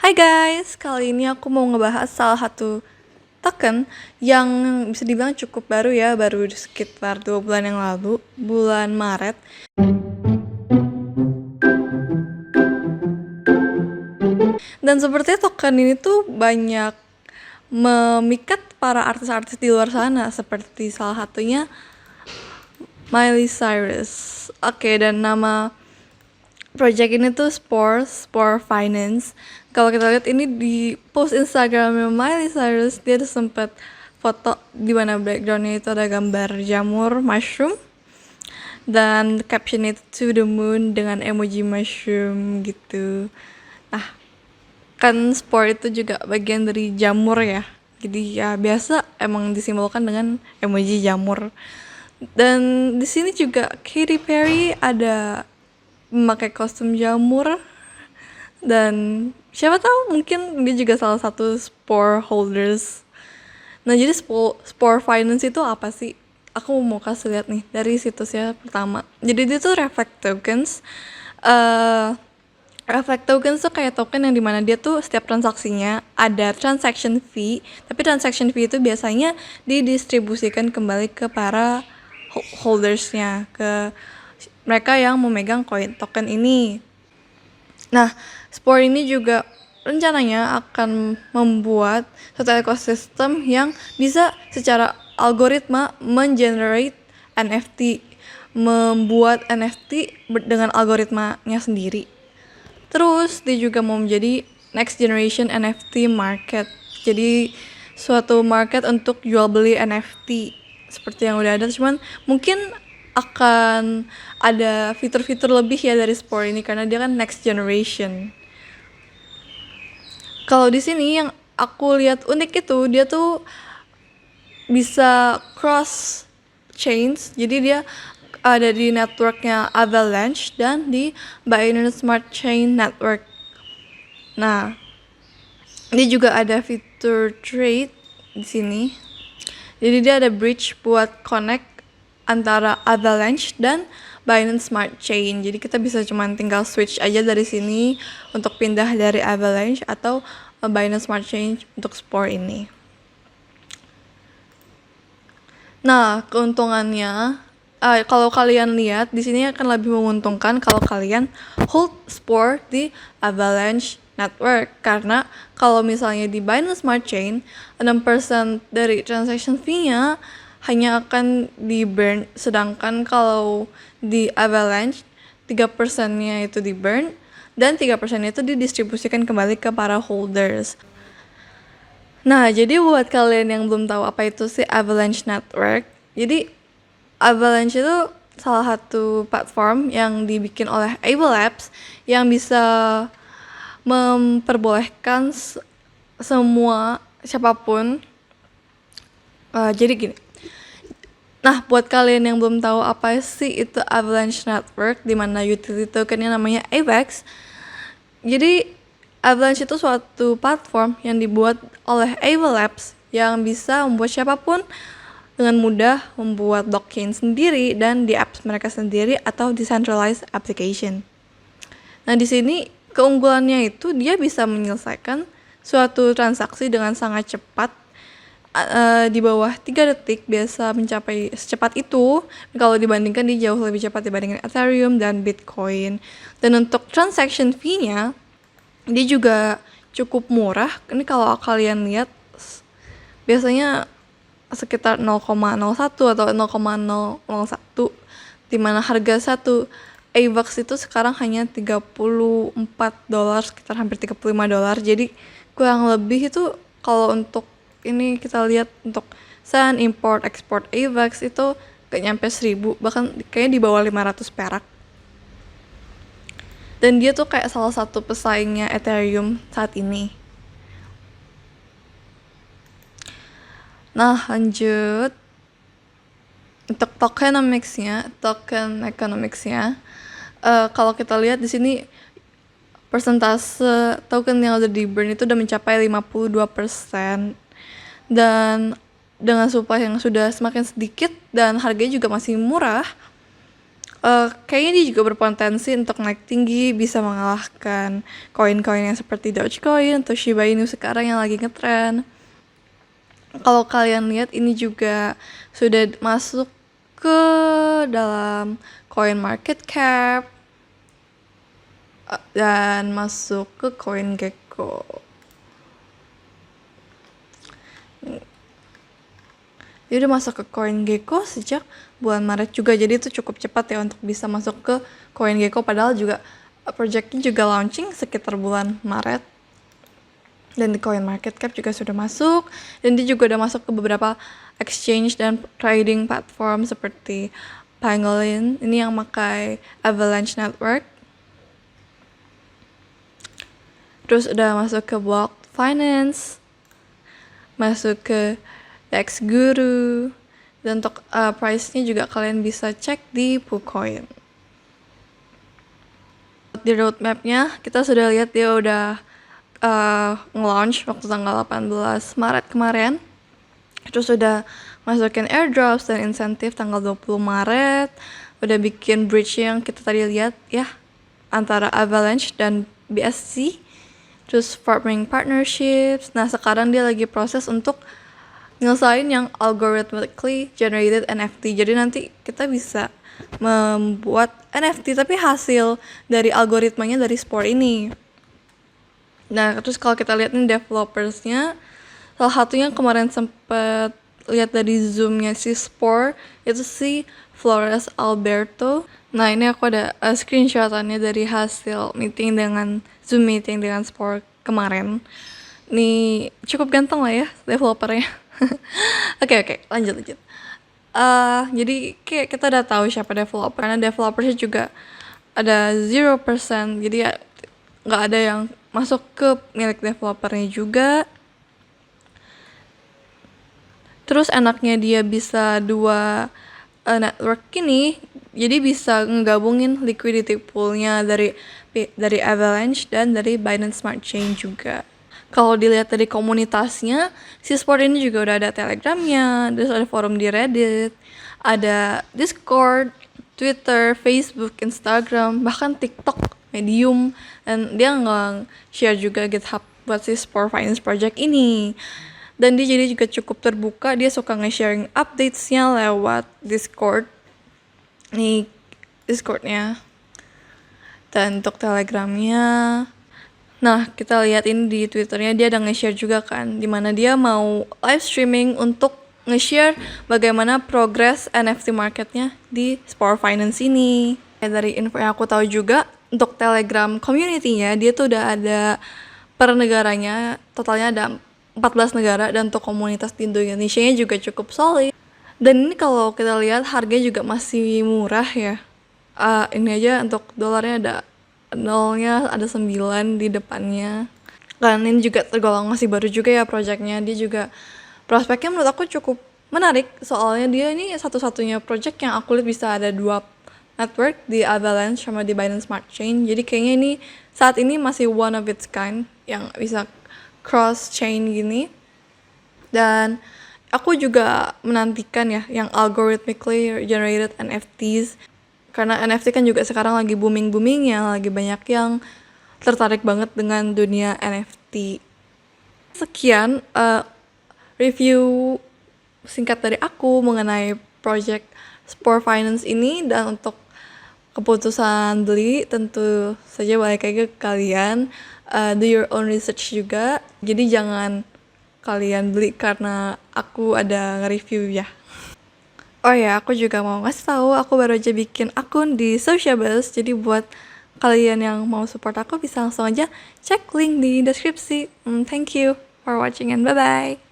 Hai guys, kali ini aku mau ngebahas salah satu token yang bisa dibilang cukup baru ya, baru sekitar 2 bulan yang lalu, bulan Maret. Dan sepertinya token ini tuh banyak memikat para artis-artis di luar sana, seperti salah satunya Miley Cyrus. Oke, dan nama project ini tuh Spore Finance. Kalau kita lihat ini di post Instagramnya Miley Cyrus, dia tuh sempat foto di mana backgroundnya itu ada gambar jamur mushroom dan caption itu to the moon dengan emoji mushroom gitu. Nah, kan Spore itu juga bagian dari jamur ya. Jadi ya biasa emang disimbolkan dengan emoji jamur. Dan di sini juga Katy Perry ada memakai kostum jamur, dan siapa tahu mungkin dia juga salah satu Spore holders. Nah, jadi Spore Finance itu apa sih? Aku mau kasih lihat nih dari situsnya pertama. Jadi dia tuh Reflect Tokens. Reflect Tokens tuh kayak token yang dimana dia tuh setiap transaksinya ada transaction fee, tapi transaction fee itu biasanya didistribusikan kembali ke para holdersnya, ke mereka yang memegang koin token ini. Nah, Spore ini juga rencananya akan membuat satu ekosistem yang bisa secara algoritma mengenerate NFT, membuat NFT dengan algoritmanya sendiri. Terus dia juga mau menjadi next generation NFT market. Jadi suatu market untuk jual beli NFT seperti yang udah ada, cuman mungkin akan ada fitur-fitur lebih ya dari Spore ini karena dia kan next generation. Kalau di sini yang aku lihat unik itu dia tuh bisa cross chains, jadi dia ada di networknya Avalanche dan di Binance Smart Chain Network. Nah, dia juga ada fitur trade di sini. Jadi dia ada bridge buat connect antara Avalanche dan Binance Smart Chain. Jadi kita bisa cuma tinggal switch aja dari sini untuk pindah dari Avalanche atau Binance Smart Chain untuk Spore ini. Nah, keuntungannya kalau kalian lihat di sini akan lebih menguntungkan kalau kalian hold Spore di Avalanche Network, karena kalau misalnya di Binance Smart Chain 6% dari transaction fee-nya hanya akan di burn, sedangkan kalau di Avalanche 3%-nya itu di burn dan 3%-nya itu didistribusikan kembali ke para holders. Nah, jadi buat kalian yang belum tahu apa itu sih Avalanche Network, jadi Avalanche itu salah satu platform yang dibikin oleh Able Labs yang bisa memperbolehkan semua siapapun. Jadi gini. Nah, buat kalian yang belum tahu apa sih itu Avalanche Network, di mana utility tokennya namanya AVAX. Jadi Avalanche itu suatu platform yang dibuat oleh Able Labs yang bisa membuat siapapun dengan mudah membuat blockchain sendiri dan di apps mereka sendiri atau decentralized application. Nah, di sini keunggulannya itu dia bisa menyelesaikan suatu transaksi dengan sangat cepat, di bawah 3 detik biasa mencapai secepat itu kalau dibandingkan dia jauh lebih cepat dibandingkan Ethereum dan Bitcoin. Dan untuk transaction fee-nya dia juga cukup murah. Ini kalau kalian lihat biasanya sekitar 0,01 atau 0,001, di mana harga satu AVAX itu sekarang hanya $34, sekitar hampir $35. Jadi kurang lebih itu kalau untuk ini kita lihat untuk Sun, import, export AVAX itu gak nyampe 1000, bahkan kayaknya di bawah 500 perak. Dan dia tuh kayak salah satu pesaingnya Ethereum saat ini. Nah, lanjut untuk token economics-nya, kalau kita lihat di sini persentase token yang udah di burn itu udah mencapai 52%, dan dengan supply yang sudah semakin sedikit dan harganya juga masih murah, kayaknya dia juga berpotensi untuk naik tinggi, bisa mengalahkan koin-koin yang seperti Dogecoin atau Shiba Inu sekarang yang lagi ngetren. Kalau kalian lihat ini juga sudah masuk ke dalam coin market cap dan masuk ke CoinGecko. Dia udah masuk ke CoinGecko sejak bulan Maret juga, jadi itu cukup cepat ya untuk bisa masuk ke CoinGecko, padahal juga projectnya juga launching sekitar bulan Maret. Dan di coin market cap juga sudah masuk, dan dia juga udah masuk ke beberapa exchange dan trading platform seperti Pangolin, ini yang pakai Avalanche Network. Terus udah masuk ke Block Finance, masuk ke Xguru, dan untuk price-nya juga kalian bisa cek di PooCoin. Di roadmap-nya kita sudah lihat dia udah nge-launch waktu tanggal 18 Maret kemarin. Terus udah masukin airdrops dan insentif tanggal 20 Maret. Udah bikin bridge yang kita tadi lihat ya, antara Avalanche dan BSC. Terus farming partnerships. Nah sekarang dia lagi proses untuk nyelesain yang algorithmically generated NFT. Jadi nanti kita bisa membuat NFT tapi hasil dari algoritmanya dari Spore ini. Nah terus kalau kita lihat nih developersnya, salah satunya kemarin sempet lihat dari zoomnya si Spore itu si Flores Alberto. Nah ini aku ada screenshotannya dari hasil meeting dengan Zoom meeting dengan Spore kemarin. Nih cukup ganteng lah ya developernya. Oke, lanjut. Jadi kayak kita udah tahu siapa developer, karena developersnya juga ada 0%, jadi ya nggak ada yang masuk ke milik developernya juga. Terus enaknya dia bisa dua network ini, jadi bisa ngegabungin liquidity poolnya dari Avalanche dan dari Binance Smart Chain juga. Kalau dilihat dari komunitasnya, si Sport ini juga udah ada Telegramnya, terus ada forum di Reddit, ada Discord, Twitter, Facebook, Instagram, bahkan TikTok, Medium, dan dia nge-share juga GitHub buat si Spore Finance Project ini. Dan dia jadi juga cukup terbuka, dia suka nge-sharing updates-nya lewat Discord. Nih Discord-nya. Dan untuk Telegramnya, nah kita lihat ini di Twitternya dia ada nge-share juga kan, dimana dia mau live streaming untuk nge-share bagaimana progress NFT marketnya di Spore Finance ini. Dari info yang aku tahu juga, untuk Telegram community-nya dia tuh udah ada per negaranya, totalnya ada 14 negara, dan untuk komunitas di Indonesia-nya juga cukup solid. Dan ini kalau kita lihat harganya juga masih murah ya. Ini aja untuk dolarnya ada nolnya, ada 9 di depannya. Dan ini juga tergolong masih baru juga ya projectnya. Dia juga prospeknya menurut aku cukup menarik, soalnya dia ini satu-satunya project yang aku lihat bisa ada 2 network di Avalanche sama di Binance Smart Chain. Jadi kayaknya ini saat ini masih one of its kind yang bisa cross chain gini. Dan aku juga menantikan ya yang algorithmically generated NFTs, karena NFT kan juga sekarang lagi booming-boomingnya, lagi banyak yang tertarik banget dengan dunia NFT. Sekian review singkat dari aku mengenai project Spore Finance ini, dan untuk keputusan beli tentu saja balik lagi ke kalian. Do your own research juga, jadi jangan kalian beli karena aku ada nge-review ya. Oh ya, aku juga mau ngasih tahu, aku baru aja bikin akun di Sociables, jadi buat kalian yang mau support aku bisa langsung aja cek link di deskripsi. Thank you for watching and bye-bye.